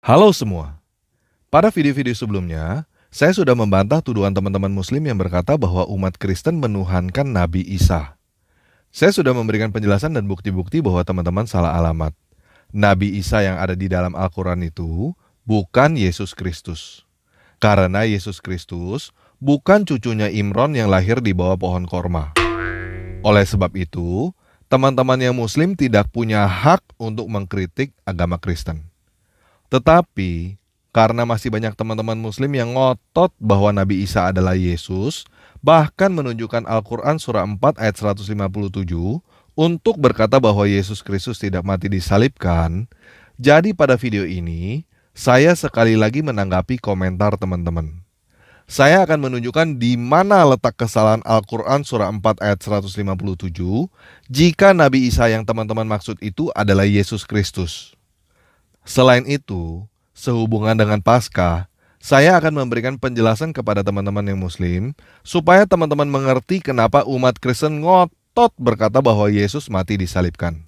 Halo semua. Pada video-video sebelumnya, saya sudah membantah tuduhan teman-teman Muslim yang berkata bahwa umat Kristen menuhankan Nabi Isa. Saya sudah memberikan penjelasan dan bukti-bukti bahwa teman-teman salah alamat. Nabi Isa yang ada di dalam Al-Quran itu bukan Yesus Kristus. Karena Yesus Kristus bukan cucunya Imron yang lahir di bawah pohon korma. Oleh sebab itu, teman-teman yang Muslim tidak punya hak untuk mengkritik agama Kristen. Tetapi, karena masih banyak teman-teman Muslim yang ngotot bahwa Nabi Isa adalah Yesus, bahkan menunjukkan Al-Quran surah 4 ayat 157 untuk berkata bahwa Yesus Kristus tidak mati disalibkan, jadi pada video ini, saya sekali lagi menanggapi komentar teman-teman. Saya akan menunjukkan di mana letak kesalahan Al-Quran surah 4 ayat 157 jika Nabi Isa yang teman-teman maksud itu adalah Yesus Kristus. Selain itu, sehubungan dengan Paskah, saya akan memberikan penjelasan kepada teman-teman yang Muslim supaya teman-teman mengerti kenapa umat Kristen ngotot berkata bahwa Yesus mati disalibkan.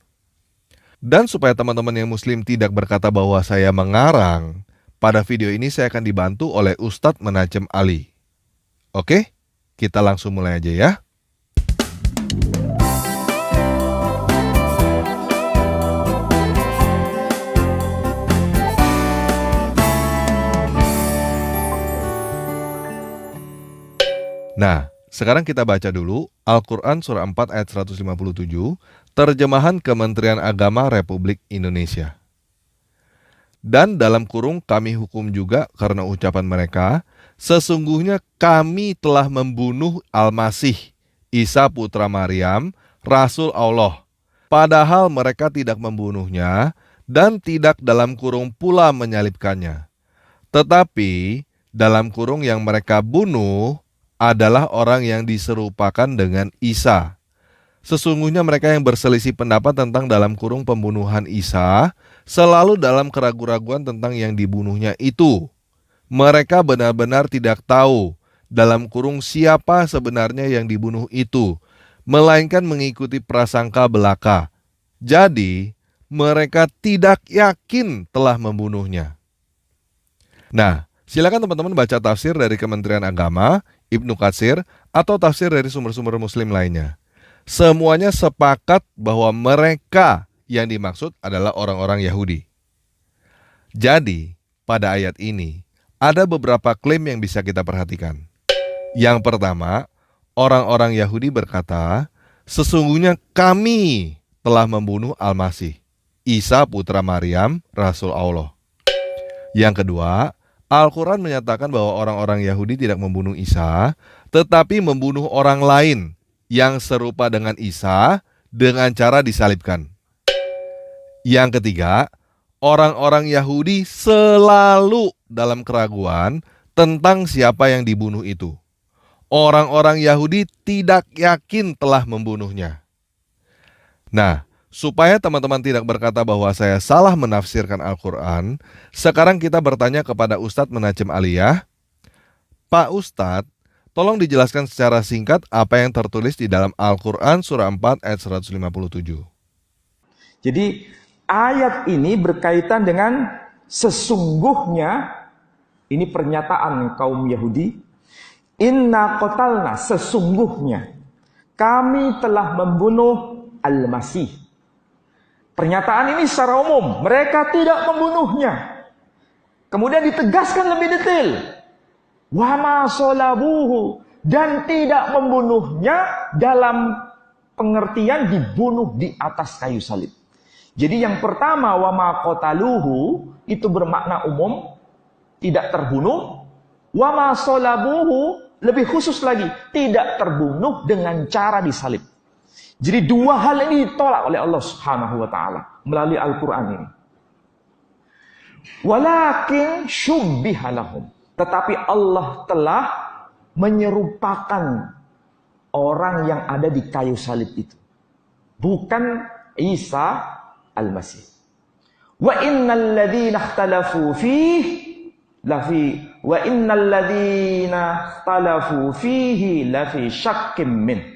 Dan supaya teman-teman yang Muslim tidak berkata bahwa saya mengarang, pada video ini saya akan dibantu oleh Ustadz Menajem Ali. Oke, kita langsung mulai aja ya. Nah, sekarang kita baca dulu Al-Quran surah 4 ayat 157, terjemahan Kementerian Agama Republik Indonesia. Dan dalam kurung kami hukum juga karena ucapan mereka, sesungguhnya kami telah membunuh Al-Masih, Isa putra Maryam, Rasul Allah. Padahal mereka tidak membunuhnya dan tidak dalam kurung pula menyalibkannya. Tetapi dalam kurung yang mereka bunuh adalah orang yang diserupakan dengan Isa. Sesungguhnya mereka yang berselisih pendapat tentang dalam kurung pembunuhan Isa selalu dalam keraguan-raguan tentang yang dibunuhnya itu. Mereka benar-benar tidak tahu dalam kurung siapa sebenarnya yang dibunuh itu, melainkan mengikuti prasangka belaka. Jadi, mereka tidak yakin telah membunuhnya. Nah, silakan teman-teman baca tafsir dari Kementerian Agama, Ibnu Katsir, atau tafsir dari sumber-sumber Muslim lainnya. Semuanya sepakat bahwa mereka yang dimaksud adalah orang-orang Yahudi. Jadi, pada ayat ini, ada beberapa klaim yang bisa kita perhatikan. Yang pertama, orang-orang Yahudi berkata, sesungguhnya kami telah membunuh Al-Masih, Isa putra Maryam, Rasul Allah. Yang kedua, Al-Quran menyatakan bahwa orang-orang Yahudi tidak membunuh Isa, tetapi membunuh orang lain yang serupa dengan Isa dengan cara disalibkan. Yang ketiga, orang-orang Yahudi selalu dalam keraguan tentang siapa yang dibunuh itu. Orang-orang Yahudi tidak yakin telah membunuhnya. Nah, supaya teman-teman tidak berkata bahwa saya salah menafsirkan Al-Quran, sekarang kita bertanya kepada Ustadz Menajem Ali ya. Pak Ustadz, tolong dijelaskan secara singkat apa yang tertulis di dalam Al-Quran surah 4 ayat 157. Jadi ayat ini berkaitan dengan sesungguhnya, ini pernyataan kaum Yahudi, inna qatalna, sesungguhnya kami telah membunuh Al-Masih. Pernyataan ini secara umum, mereka tidak membunuhnya. Kemudian ditegaskan lebih detail. Wa ma salabuhu, dan tidak membunuhnya dalam pengertian dibunuh di atas kayu salib. Jadi yang pertama wa ma qataluhu itu bermakna umum, tidak terbunuh. Wa ma salabuhu lebih khusus lagi, tidak terbunuh dengan cara disalib. Jadi dua hal ini ditolak oleh Allah Subhanahu wa taala melalui Al-Qur'an ini. Walakin syubbiha lahum, tetapi Allah telah menyerupakan orang yang ada di kayu salib itu. Bukan Isa Al-Masih. Wa innal ladzina ikhtalafu fihi lafi syakkim min.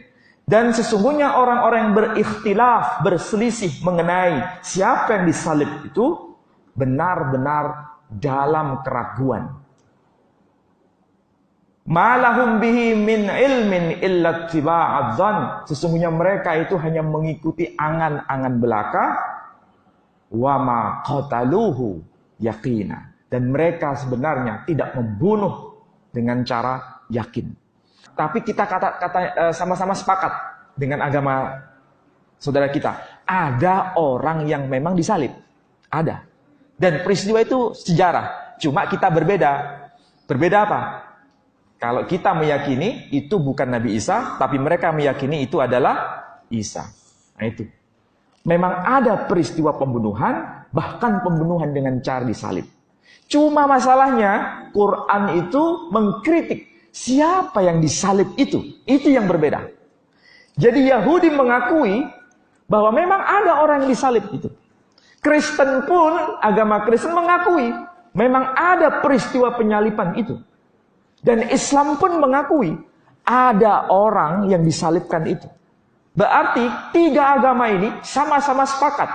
Dan sesungguhnya orang-orang yang berikhtilaf, berselisih mengenai siapa yang disalib itu benar-benar dalam keraguan. Malahum bihi min ilmin illa tiba'adzan. Sesungguhnya mereka itu hanya mengikuti angan-angan belaka. Wa ma qataluhu yaqina. Dan mereka sebenarnya tidak membunuh dengan cara yakin. Tapi kita sama-sama sepakat dengan agama saudara kita. Ada orang yang memang disalib. Ada. Dan peristiwa itu sejarah. Cuma kita berbeda. Berbeda apa? Kalau kita meyakini itu bukan Nabi Isa, tapi mereka meyakini itu adalah Isa. Nah itu. Memang ada peristiwa pembunuhan, bahkan pembunuhan dengan cara disalib. Cuma masalahnya, Quran itu mengkritik siapa yang disalib itu. Itu yang berbeda. Jadi Yahudi mengakui bahwa memang ada orang yang disalib itu. Kristen pun, agama Kristen mengakui memang ada peristiwa penyaliban itu. Dan Islam pun mengakui ada orang yang disalibkan itu. Berarti tiga agama ini sama-sama sepakat.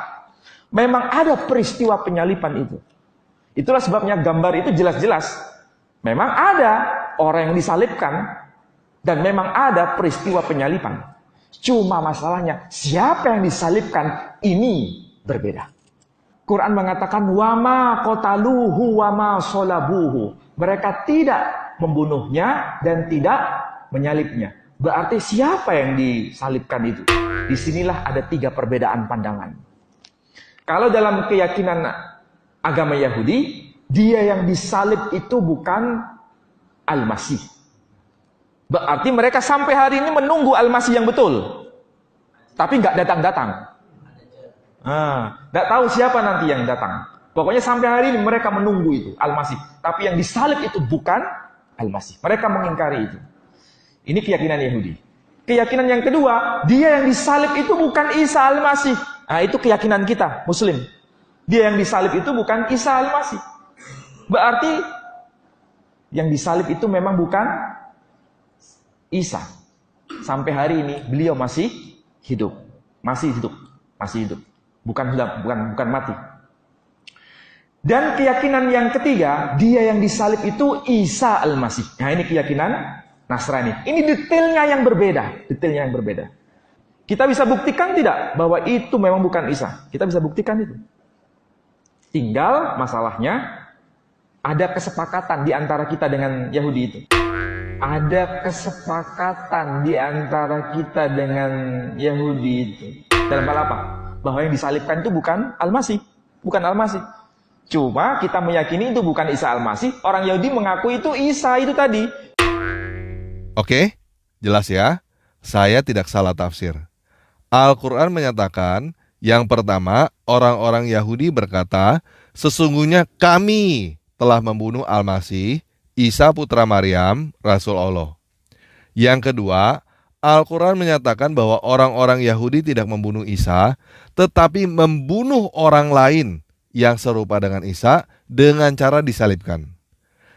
Memang ada peristiwa penyaliban itu. Itulah sebabnya gambar itu jelas-jelas. Memang ada orang yang disalibkan. Dan memang ada peristiwa penyaliban. Cuma masalahnya siapa yang disalibkan ini berbeda. Quran mengatakan wama qataluhu wama sholabuhu. Mereka tidak membunuhnya dan tidak menyalibnya. Berarti siapa yang disalibkan itu? Disinilah ada tiga perbedaan pandangan. Kalau dalam keyakinan agama Yahudi, dia yang disalib itu bukan Al-Masih. Berarti mereka sampai hari ini menunggu Al-Masih yang betul. Tapi nggak datang-datang. Nggak tahu siapa nanti yang datang. Pokoknya sampai hari ini mereka menunggu itu Al-Masih. Tapi yang disalib itu bukan Al-Masih. Mereka mengingkari itu. Ini keyakinan Yahudi. Keyakinan yang kedua, dia yang disalib itu bukan Isa Al-Masih. Nah, itu keyakinan kita, Muslim. Dia yang disalib itu bukan Isa Al-Masih. Berarti yang disalib itu memang bukan Isa. Sampai hari ini beliau masih hidup. Masih hidup. Masih hidup. Bukan mati. Dan keyakinan yang ketiga, dia yang disalib itu Isa Al-Masih. Nah, ini keyakinan Nasrani. Ini detailnya yang berbeda. Detailnya yang berbeda. Kita bisa buktikan tidak bahwa itu memang bukan Isa? Kita bisa buktikan itu. Tinggal masalahnya ada kesepakatan di antara kita dengan Yahudi itu. Ada kesepakatan di antara kita dengan Yahudi itu. Dalam hal apa? Bahwa yang disalibkan itu bukan Al-Masih. Bukan Al-Masih. Cuma kita meyakini itu bukan Isa Al-Masih. Orang Yahudi mengaku itu Isa itu tadi. Oke, jelas ya. Saya tidak salah tafsir. Al-Quran menyatakan, yang pertama, orang-orang Yahudi berkata, sesungguhnya kami telah membunuh Al-Masih, Isa putra Maryam, Rasul Allah. Yang kedua, Al-Quran menyatakan bahwa orang-orang Yahudi tidak membunuh Isa, tetapi membunuh orang lain yang serupa dengan Isa dengan cara disalibkan.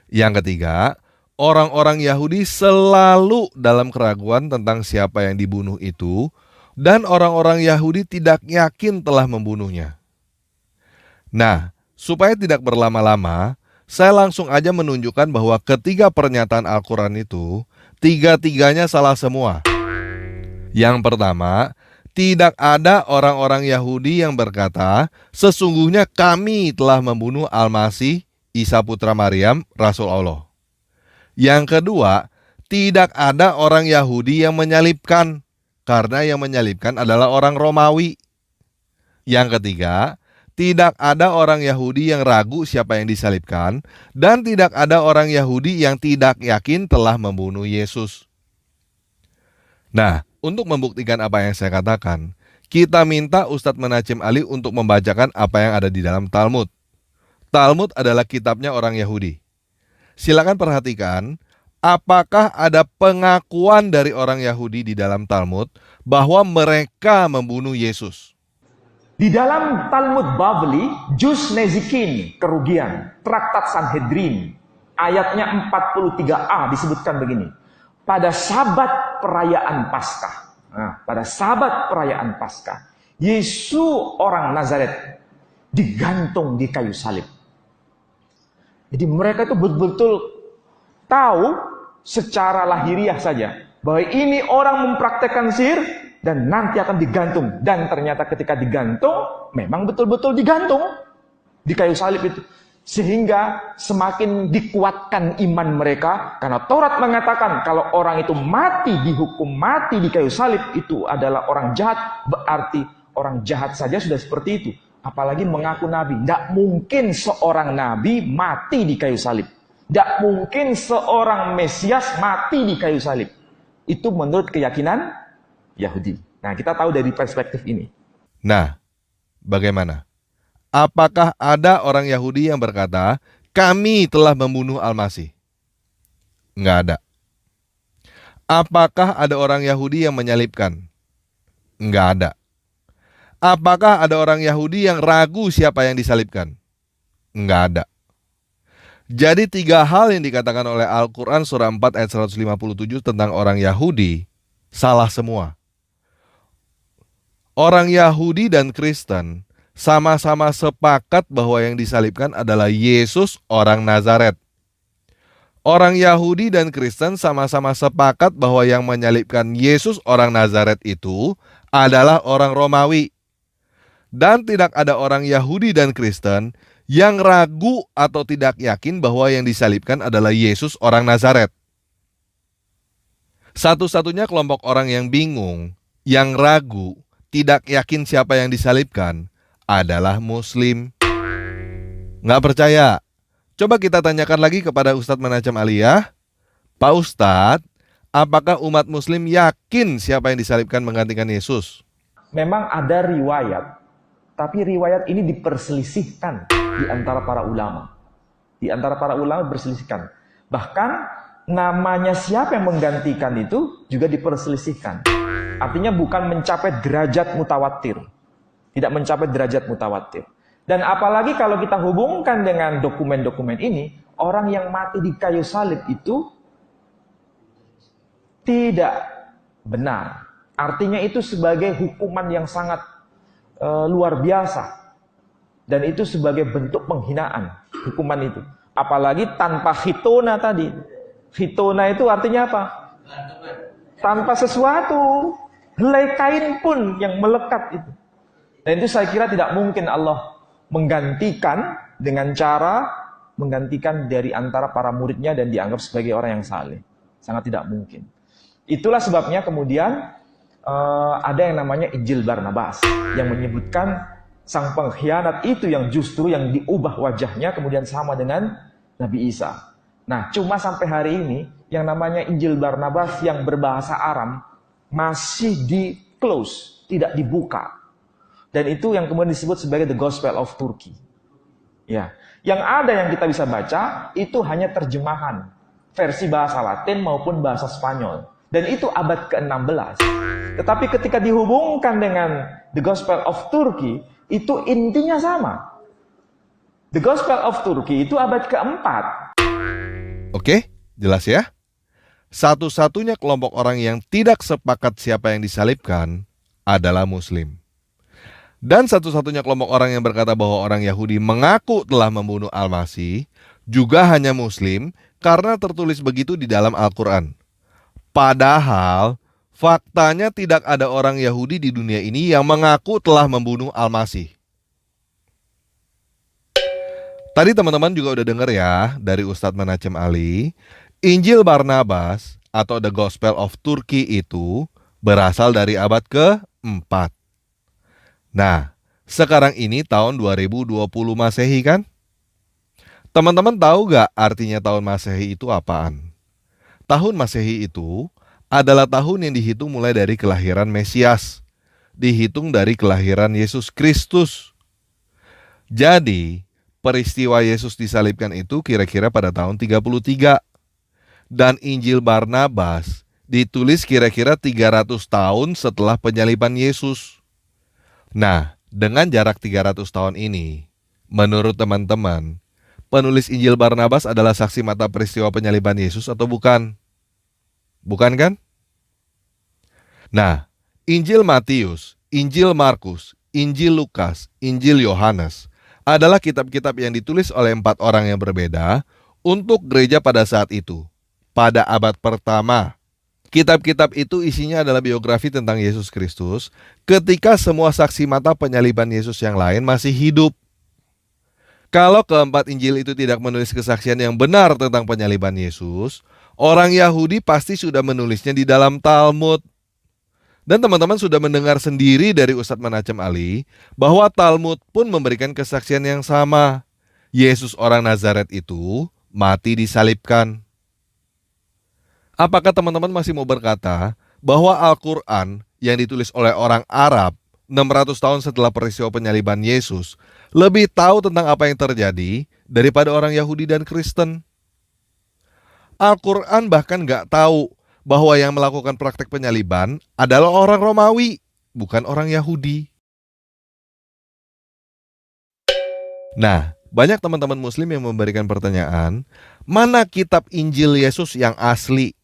Yang ketiga, orang-orang Yahudi selalu dalam keraguan tentang siapa yang dibunuh itu, dan orang-orang Yahudi tidak yakin telah membunuhnya. Nah, supaya tidak berlama-lama, saya langsung aja menunjukkan bahwa ketiga pernyataan Al-Quran itu, tiga-tiganya salah semua. Yang pertama, tidak ada orang-orang Yahudi yang berkata, sesungguhnya kami telah membunuh Al-Masih, Isa putra Maryam, Rasul Allah. Yang kedua, tidak ada orang Yahudi yang menyalibkan, karena yang menyalibkan adalah orang Romawi. Yang ketiga, tidak ada orang Yahudi yang ragu siapa yang disalibkan, dan tidak ada orang Yahudi yang tidak yakin telah membunuh Yesus. Nah, untuk membuktikan apa yang saya katakan, kita minta Ustadz Menachem Ali untuk membacakan apa yang ada di dalam Talmud. Talmud adalah kitabnya orang Yahudi. Silakan perhatikan, apakah ada pengakuan dari orang Yahudi di dalam Talmud bahwa mereka membunuh Yesus? Di dalam Talmud Bavli, Juz Nezikin, kerugian, Traktat Sanhedrin, ayatnya 43a disebutkan begini. Pada sabat perayaan Paskah. Nah, pada sabat perayaan Paskah, Yesus orang Nazaret digantung di kayu salib. Jadi mereka itu betul-betul tahu secara lahiriah saja bahwa ini orang mempraktekkan sihir dan nanti akan digantung. Dan ternyata ketika digantung, memang betul-betul digantung di kayu salib itu. Sehingga semakin dikuatkan iman mereka, karena Taurat mengatakan kalau orang itu mati, dihukum mati di kayu salib, itu adalah orang jahat. Berarti orang jahat saja sudah seperti itu, apalagi mengaku nabi. Tidak mungkin seorang nabi mati di kayu salib. Tidak mungkin seorang Mesias mati di kayu salib. Itu menurut keyakinan Yahudi. Nah, kita tahu dari perspektif ini. Nah, bagaimana? Apakah ada orang Yahudi yang berkata, kami telah membunuh Al-Masih? Enggak ada. Apakah ada orang Yahudi yang menyalibkan? Enggak ada. Apakah ada orang Yahudi yang ragu siapa yang disalibkan? Enggak ada. Jadi 3 hal yang dikatakan oleh Al-Quran surah 4 ayat 157 tentang orang Yahudi, salah semua. Orang Yahudi dan Kristen sama-sama sepakat bahwa yang disalibkan adalah Yesus orang Nazaret. Orang Yahudi dan Kristen sama-sama sepakat bahwa yang menyalibkan Yesus orang Nazaret itu adalah orang Romawi. Dan tidak ada orang Yahudi dan Kristen yang ragu atau tidak yakin bahwa yang disalibkan adalah Yesus orang Nazaret. Satu-satunya kelompok orang yang bingung, yang ragu, tidak yakin siapa yang disalibkan adalah Muslim. Nggak percaya? Coba kita tanyakan lagi kepada Ustadz Menacem Aliyah. Pak Ustadz, apakah umat Muslim yakin siapa yang disalibkan menggantikan Yesus? Memang ada riwayat, tapi riwayat ini diperselisihkan di antara para ulama. Di antara para ulama berselisihkan. Bahkan namanya siapa yang menggantikan itu juga diperselisihkan. Artinya bukan mencapai derajat mutawatir. Tidak mencapai derajat mutawatir. Dan apalagi kalau kita hubungkan dengan dokumen-dokumen ini, orang yang mati di kayu salib itu tidak benar. Artinya itu sebagai hukuman yang sangat luar biasa. Dan itu sebagai bentuk penghinaan, hukuman itu. Apalagi tanpa khitona tadi. Khitona itu artinya apa? Tanpa sesuatu. Helai kain pun yang melekat itu. Dan itu saya kira tidak mungkin Allah menggantikan dengan cara menggantikan dari antara para muridnya dan dianggap sebagai orang yang saleh. Sangat tidak mungkin. Itulah sebabnya kemudian ada yang namanya Injil Barnabas yang menyebutkan sang pengkhianat itu yang justru yang diubah wajahnya kemudian sama dengan Nabi Isa. Nah, cuma sampai hari ini yang namanya Injil Barnabas yang berbahasa Aram masih di close, tidak dibuka. Dan itu yang kemudian disebut sebagai The Gospel of Turkey. Ya, yang ada yang kita bisa baca itu hanya terjemahan versi bahasa Latin maupun bahasa Spanyol. Dan itu abad ke-16. Tetapi ketika dihubungkan dengan The Gospel of Turkey, itu intinya sama. The Gospel of Turkey itu abad ke-4. Oke, jelas ya? Satu-satunya kelompok orang yang tidak sepakat siapa yang disalibkan adalah Muslim. Dan satu-satunya kelompok orang yang berkata bahwa orang Yahudi mengaku telah membunuh Al-Masih juga hanya Muslim karena tertulis begitu di dalam Al-Quran. Padahal faktanya tidak ada orang Yahudi di dunia ini yang mengaku telah membunuh Al-Masih. Tadi teman-teman juga udah dengar ya dari Ustadz Menacem Ali, Injil Barnabas atau The Gospel of Turkey itu berasal dari abad ke-4. Nah, sekarang ini tahun 2020 Masehi kan? Teman-teman tahu gak artinya tahun Masehi itu apaan? Tahun Masehi itu adalah tahun yang dihitung mulai dari kelahiran Mesias, dihitung dari kelahiran Yesus Kristus. Jadi, peristiwa Yesus disalibkan itu kira-kira pada tahun 33. Dan Injil Barnabas ditulis kira-kira 300 tahun setelah penyaliban Yesus. Nah, dengan jarak 300 tahun ini, menurut teman-teman, penulis Injil Barnabas adalah saksi mata peristiwa penyaliban Yesus atau bukan? Bukan kan? Nah, Injil Matius, Injil Markus, Injil Lukas, Injil Yohanes adalah kitab-kitab yang ditulis oleh 4 orang yang berbeda untuk gereja pada saat itu, pada abad pertama. Kitab-kitab itu isinya adalah biografi tentang Yesus Kristus ketika semua saksi mata penyaliban Yesus yang lain masih hidup. Kalau keempat Injil itu tidak menulis kesaksian yang benar tentang penyaliban Yesus, orang Yahudi pasti sudah menulisnya di dalam Talmud. Dan teman-teman sudah mendengar sendiri dari Ustadz Menachem Ali bahwa Talmud pun memberikan kesaksian yang sama. Yesus orang Nazaret itu mati disalibkan. Apakah teman-teman masih mau berkata bahwa Al-Quran yang ditulis oleh orang Arab 600 tahun setelah peristiwa penyaliban Yesus lebih tahu tentang apa yang terjadi daripada orang Yahudi dan Kristen? Al-Quran bahkan gak tahu bahwa yang melakukan praktek penyaliban adalah orang Romawi, bukan orang Yahudi. Nah, banyak teman-teman Muslim yang memberikan pertanyaan, mana kitab Injil Yesus yang asli?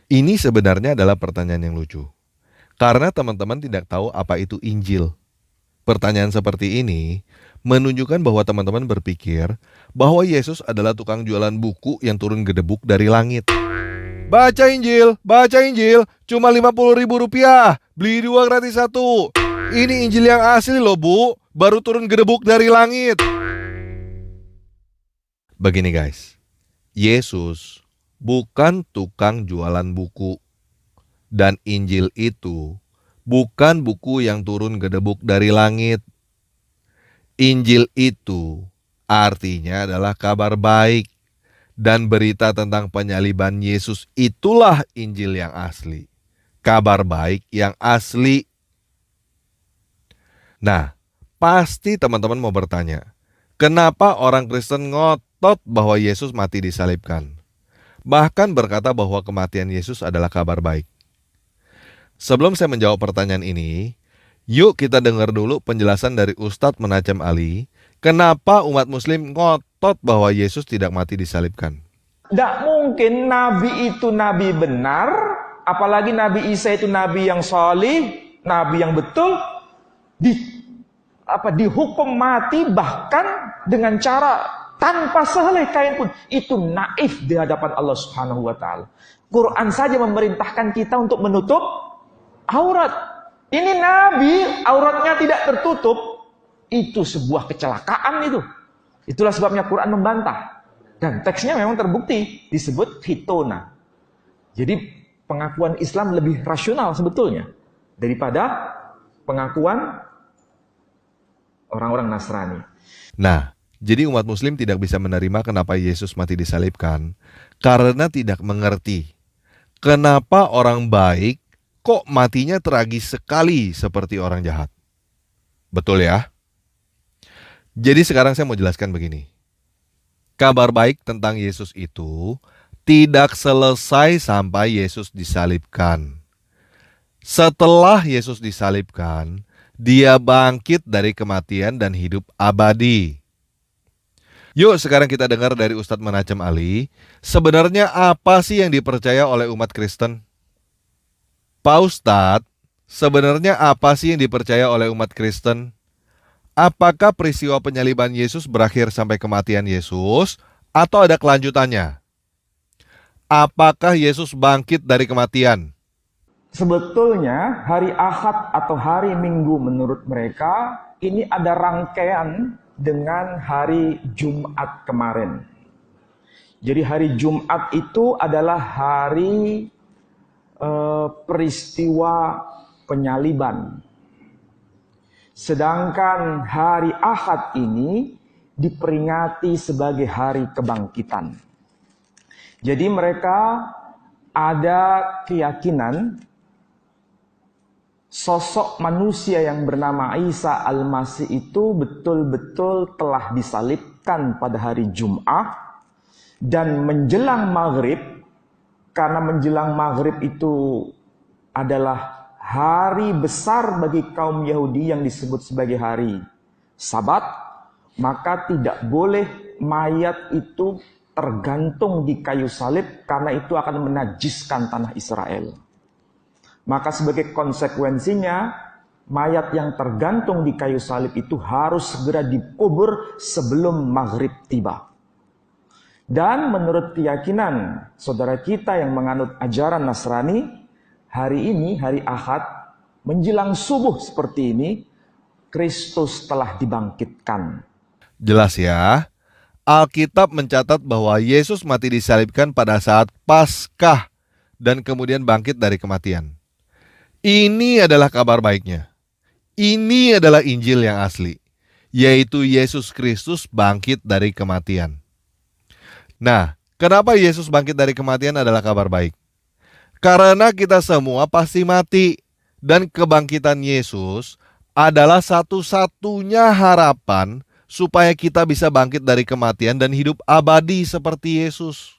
Ini sebenarnya adalah pertanyaan yang lucu, karena teman-teman tidak tahu apa itu Injil. Pertanyaan seperti ini menunjukkan bahwa teman-teman berpikir bahwa Yesus adalah tukang jualan buku yang turun gedebuk dari langit. Baca Injil, cuma 50.000 rupiah, beli 2 gratis 1. Ini Injil yang asli loh bu, baru turun gedebuk dari langit. Begini guys, Yesus bukan tukang jualan buku. Dan Injil itu bukan buku yang turun gedebuk dari langit. Injil itu artinya adalah kabar baik. Dan berita tentang penyaliban Yesus itulah Injil yang asli. Kabar baik yang asli. Nah, pasti teman-teman mau bertanya, kenapa orang Kristen ngotot bahwa Yesus mati disalibkan? Bahkan berkata bahwa kematian Yesus adalah kabar baik. Sebelum saya menjawab pertanyaan ini, yuk kita dengar dulu penjelasan dari Ustadz Menachem Ali, kenapa umat Muslim ngotot bahwa Yesus tidak mati disalibkan. Tidak mungkin Nabi itu Nabi benar, apalagi Nabi Isa itu Nabi yang salih, Nabi yang betul, dihukum mati bahkan dengan cara tanpa sehelai kain pun. Itu naif di hadapan Allah Subhanahu wa Ta'ala. Quran saja memerintahkan kita untuk menutup aurat. Ini Nabi, auratnya tidak tertutup. Itu sebuah kecelakaan itu. Itulah sebabnya Quran membantah. Dan teksnya memang terbukti, disebut hitona. Jadi pengakuan Islam lebih rasional sebetulnya daripada pengakuan orang-orang Nasrani. Nah, jadi umat Muslim tidak bisa menerima kenapa Yesus mati disalibkan karena tidak mengerti kenapa orang baik kok matinya tragis sekali seperti orang jahat. Betul ya? Jadi sekarang saya mau jelaskan begini. Kabar baik tentang Yesus itu tidak selesai sampai Yesus disalibkan. Setelah Yesus disalibkan, dia bangkit dari kematian dan hidup abadi. Yuk sekarang kita dengar dari Ustadz Menachem Ali, sebenarnya apa sih yang dipercaya oleh umat Kristen? Pak Ustadz, sebenarnya apa sih yang dipercaya oleh umat Kristen? Apakah peristiwa penyaliban Yesus berakhir sampai kematian Yesus atau ada kelanjutannya? Apakah Yesus bangkit dari kematian? Sebetulnya hari Ahad atau hari Minggu menurut mereka ini ada rangkaian dengan hari Jumat kemarin. Jadi hari Jumat itu adalah hari peristiwa penyaliban. Sedangkan hari Ahad ini diperingati sebagai hari kebangkitan. Jadi mereka ada keyakinan sosok manusia yang bernama Isa Al-Masih itu betul-betul telah disalibkan pada hari Jumat. Dan menjelang maghrib, karena menjelang maghrib itu adalah hari besar bagi kaum Yahudi yang disebut sebagai hari Sabat, maka tidak boleh mayat itu tergantung di kayu salib karena itu akan menajiskan tanah Israel. Maka sebagai konsekuensinya mayat yang tergantung di kayu salib itu harus segera dikubur sebelum maghrib tiba. Dan menurut keyakinan saudara kita yang menganut ajaran Nasrani, hari ini, hari Ahad, menjelang subuh seperti ini, Kristus telah dibangkitkan. Jelas ya, Alkitab mencatat bahwa Yesus mati disalibkan pada saat Paskah dan kemudian bangkit dari kematian. Ini adalah kabar baiknya. Ini adalah Injil yang asli, yaitu Yesus Kristus bangkit dari kematian. Nah, kenapa Yesus bangkit dari kematian adalah kabar baik? Karena kita semua pasti mati, dan kebangkitan Yesus adalah satu-satunya harapan supaya kita bisa bangkit dari kematian dan hidup abadi seperti Yesus.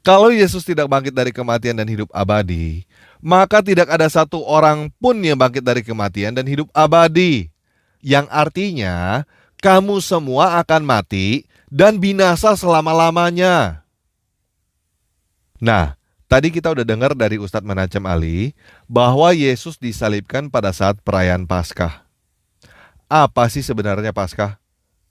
Kalau Yesus tidak bangkit dari kematian dan hidup abadi, maka tidak ada satu orang pun yang bangkit dari kematian dan hidup abadi. Yang artinya, kamu semua akan mati dan binasa selama-lamanya. Nah, tadi kita udah dengar dari Ustadz Menacem Ali bahwa Yesus disalibkan pada saat perayaan Paskah. Apa sih sebenarnya Paskah?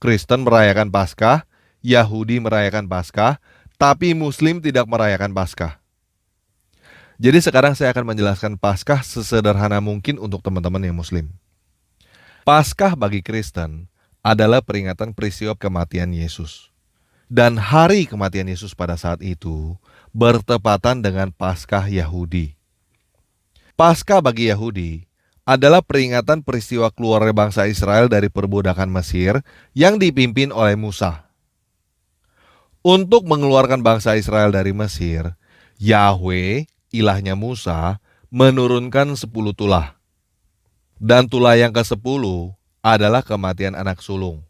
Kristen merayakan Paskah, Yahudi merayakan Paskah, tapi Muslim tidak merayakan Paskah. Jadi sekarang saya akan menjelaskan Paskah sesederhana mungkin untuk teman-teman yang Muslim. Paskah bagi Kristen adalah peringatan peristiwa kematian Yesus. Dan hari kematian Yesus pada saat itu bertepatan dengan Paskah Yahudi. Paskah bagi Yahudi adalah peringatan peristiwa keluarnya bangsa Israel dari perbudakan Mesir yang dipimpin oleh Musa. Untuk mengeluarkan bangsa Israel dari Mesir, Yahweh, ilahnya Musa, menurunkan 10 tulah. Dan tulah yang ke-10 adalah kematian anak sulung.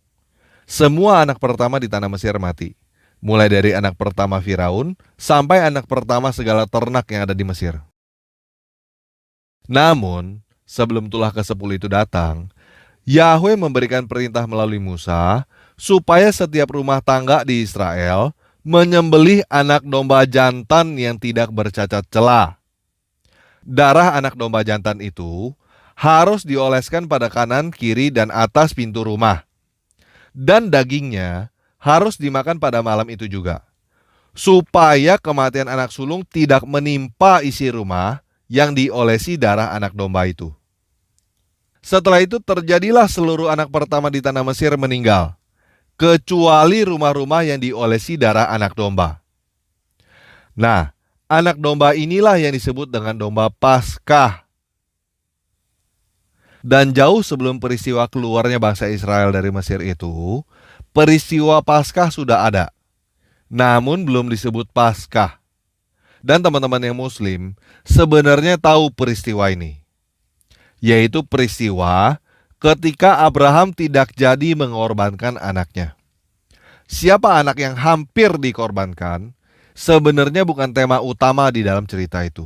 Semua anak pertama di tanah Mesir mati. Mulai dari anak pertama Firaun sampai anak pertama segala ternak yang ada di Mesir. Namun, sebelum tulah ke-10 itu datang, Yahweh memberikan perintah melalui Musa supaya setiap rumah tangga di Israel menyembelih anak domba jantan yang tidak bercacat celah. Darah anak domba jantan itu harus dioleskan pada kanan, kiri, dan atas pintu rumah. Dan dagingnya harus dimakan pada malam itu juga, supaya kematian anak sulung tidak menimpa isi rumah yang diolesi darah anak domba itu. Setelah itu terjadilah seluruh anak pertama di tanah Mesir meninggal, kecuali rumah-rumah yang diolesi darah anak domba. Nah, anak domba inilah yang disebut dengan domba Paskah. Dan jauh sebelum peristiwa keluarnya bangsa Israel dari Mesir itu, peristiwa Paskah sudah ada, namun belum disebut Paskah. Dan teman-teman yang Muslim sebenarnya tahu peristiwa ini, yaitu peristiwa ketika Abraham tidak jadi mengorbankan anaknya. Siapa anak yang hampir dikorbankan sebenarnya bukan tema utama di dalam cerita itu.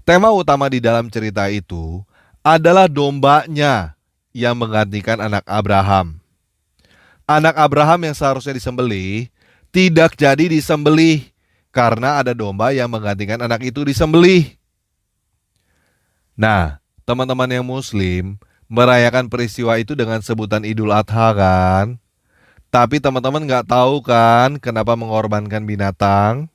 Tema utama di dalam cerita itu adalah dombanya yang menggantikan anak Abraham. Anak Abraham yang seharusnya disembelih tidak jadi disembelih karena ada domba yang menggantikan anak itu disembelih. Nah, teman-teman yang Muslim merayakan peristiwa itu dengan sebutan Idul Adha kan? Tapi teman-teman nggak tahu kan kenapa mengorbankan binatang?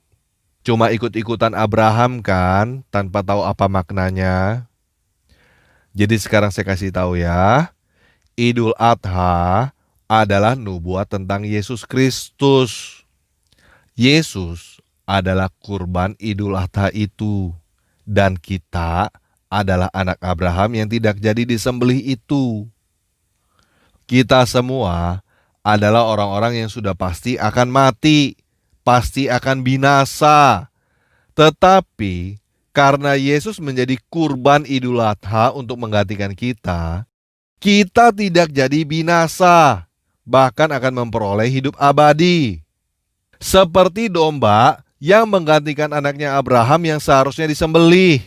Cuma ikut-ikutan Abraham kan, tanpa tahu apa maknanya. Jadi sekarang saya kasih tahu ya, Idul Adha adalah nubuat tentang Yesus Kristus. Yesus adalah kurban Idul Adha itu, dan kita adalah anak Abraham yang tidak jadi disembelih itu. Kita semua adalah orang-orang yang sudah pasti akan mati, pasti akan binasa. Tetapi karena Yesus menjadi kurban Idul Adha untuk menggantikan kita, kita tidak jadi binasa, bahkan akan memperoleh hidup abadi. Seperti domba yang menggantikan anaknya Abraham yang seharusnya disembelih.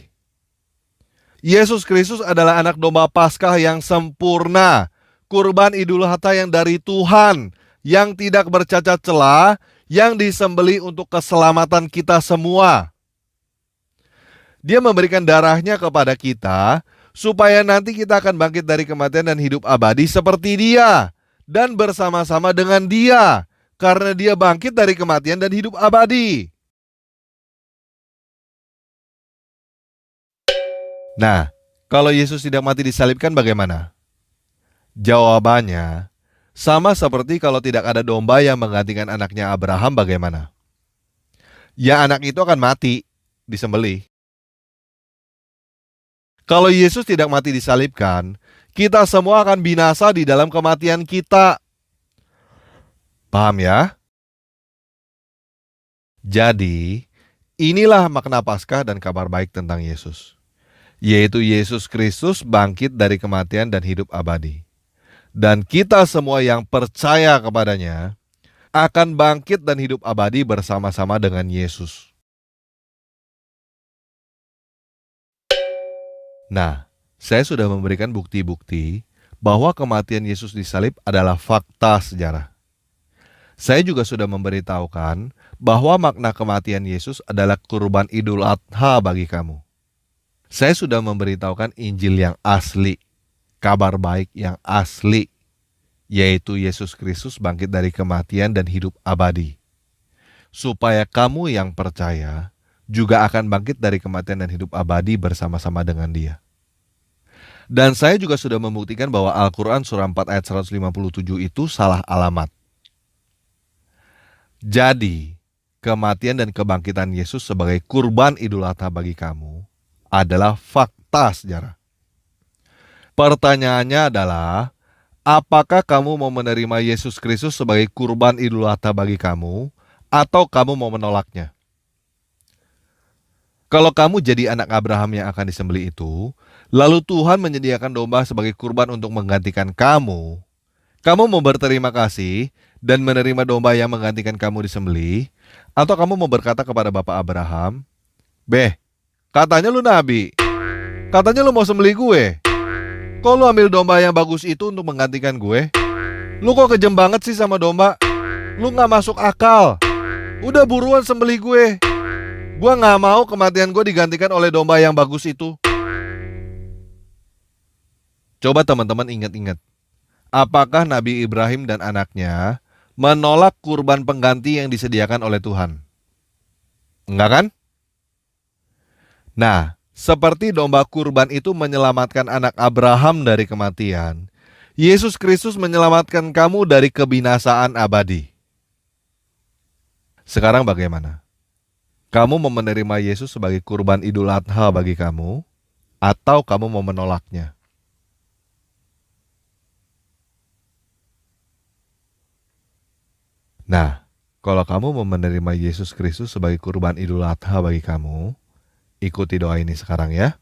Yesus Kristus adalah anak domba Paskah yang sempurna, kurban Idul Adha yang dari Tuhan, yang tidak bercacat celah, yang disembelih untuk keselamatan kita semua. Dia memberikan darahnya kepada kita supaya nanti kita akan bangkit dari kematian dan hidup abadi seperti Dia dan bersama-sama dengan Dia, karena Dia bangkit dari kematian dan hidup abadi. Nah, kalau Yesus tidak mati disalibkan bagaimana? Jawabannya, sama seperti kalau tidak ada domba yang menggantikan anaknya Abraham bagaimana? Ya, anak itu akan mati, disembelih. Kalau Yesus tidak mati disalibkan, kita semua akan binasa di dalam kematian kita. Paham ya? Jadi, inilah makna Paskah dan kabar baik tentang Yesus, yaitu Yesus Kristus bangkit dari kematian dan hidup abadi. Dan kita semua yang percaya kepadanya akan bangkit dan hidup abadi bersama-sama dengan Yesus. Nah, saya sudah memberikan bukti-bukti bahwa kematian Yesus di salib adalah fakta sejarah. Saya juga sudah memberitahukan bahwa makna kematian Yesus adalah kurban Idul Adha bagi kamu. Saya sudah memberitahukan Injil yang asli, kabar baik yang asli, yaitu Yesus Kristus bangkit dari kematian dan hidup abadi. Supaya kamu yang percaya juga akan bangkit dari kematian dan hidup abadi bersama-sama dengan Dia. Dan saya juga sudah membuktikan bahwa Al-Quran surah 4 ayat 157 itu salah alamat. Jadi, kematian dan kebangkitan Yesus sebagai kurban Idul Adha bagi kamu adalah fakta sejarah. Pertanyaannya adalah, apakah kamu mau menerima Yesus Kristus sebagai kurban Idul Adha bagi kamu, atau kamu mau menolaknya? Kalau kamu jadi anak Abraham yang akan disembelih itu, lalu Tuhan menyediakan domba sebagai kurban untuk menggantikan kamu mau berterima kasih dan menerima domba yang menggantikan kamu disembelih, atau kamu mau berkata kepada Bapak Abraham, "Beh, katanya lu nabi, katanya lu mau sembelih gue. Kok lu ambil domba yang bagus itu untuk menggantikan gue? Lu kok kejam banget sih sama domba? Lu gak masuk akal. Udah buruan sembelih gue. Gue gak mau kematian gue digantikan oleh domba yang bagus itu." Coba teman-teman ingat-ingat. Apakah Nabi Ibrahim dan anaknya menolak kurban pengganti yang disediakan oleh Tuhan? Enggak kan? Nah, seperti domba kurban itu menyelamatkan anak Abraham dari kematian, Yesus Kristus menyelamatkan kamu dari kebinasaan abadi. Sekarang bagaimana? Kamu mau menerima Yesus sebagai kurban Idul Adha bagi kamu, atau kamu mau menolaknya? Nah, kalau kamu mau menerima Yesus Kristus sebagai kurban Idul Adha bagi kamu, ikuti doa ini sekarang ya.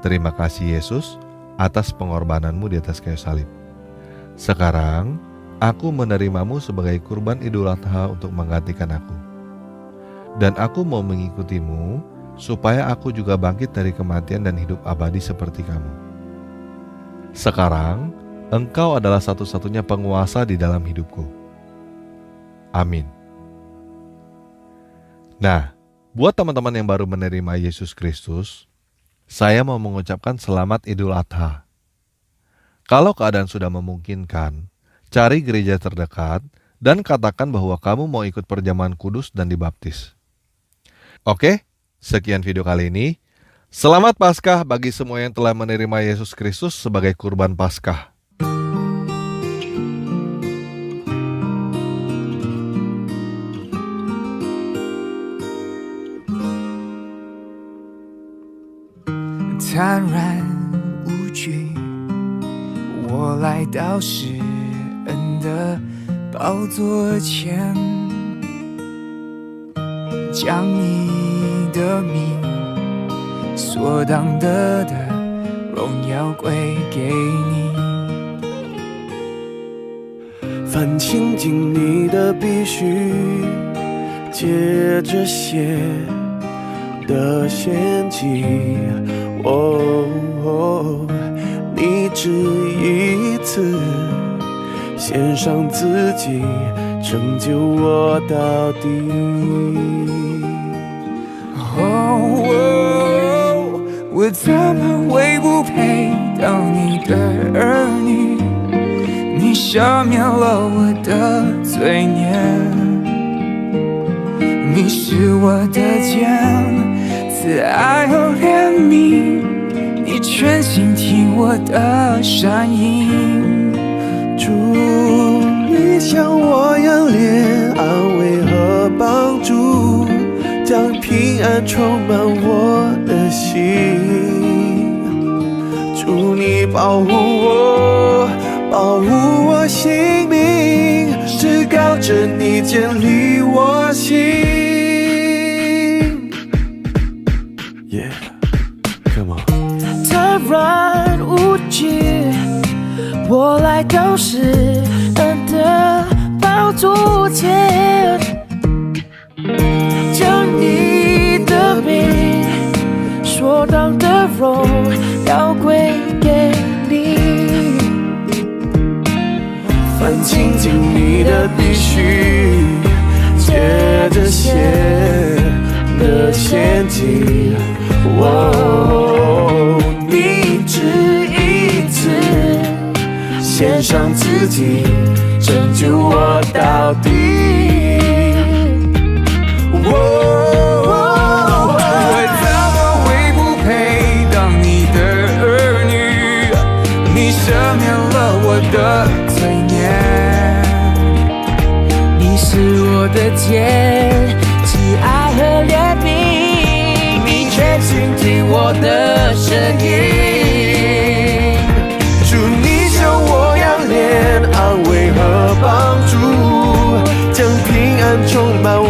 Terima kasih Yesus atas pengorbananmu di atas kayu salib. Sekarang, aku menerimamu sebagai kurban Idul Adha untuk menggantikan aku. Dan aku mau mengikutimu supaya aku juga bangkit dari kematian dan hidup abadi seperti kamu. Sekarang, Engkau adalah satu-satunya penguasa di dalam hidupku. Amin. Nah, buat teman-teman yang baru menerima Yesus Kristus, saya mau mengucapkan selamat Idul Adha. Kalau keadaan sudah memungkinkan, cari gereja terdekat dan katakan bahwa kamu mau ikut perjamuan kudus dan dibaptis. Oke, sekian video kali ini. Selamat Paskah bagi semua yang telah menerima Yesus Kristus sebagai kurban Paskah. 坦然无惧，我来到施恩的宝座前，将你的名所当得的荣耀归给你。凡亲近你的必须借着血的献祭，你只一次献上自己，成就我到底。我怎么会不配当你的儿女？你消灭了我的罪孽，你是我的剑，慈爱和怜悯，你全心听我的声音。主，你像我样怜安慰和帮助，将平安充满我的心。主，你保护我，保护我性命，至高者你建立我心。Yeah, come on. 坦然无惧，我来到世人的宝座前，将你的名所当的荣耀归给你，凡亲近你的必须，借着血的献祭。哦，你只一次献上自己，拯救我到底。我怎么会不配当你的儿女？你赦免了我的罪孽，你是我的剑，慈爱和怜悯，你全心听我的声音。主，你像我样怜安慰和帮助，将平安充满我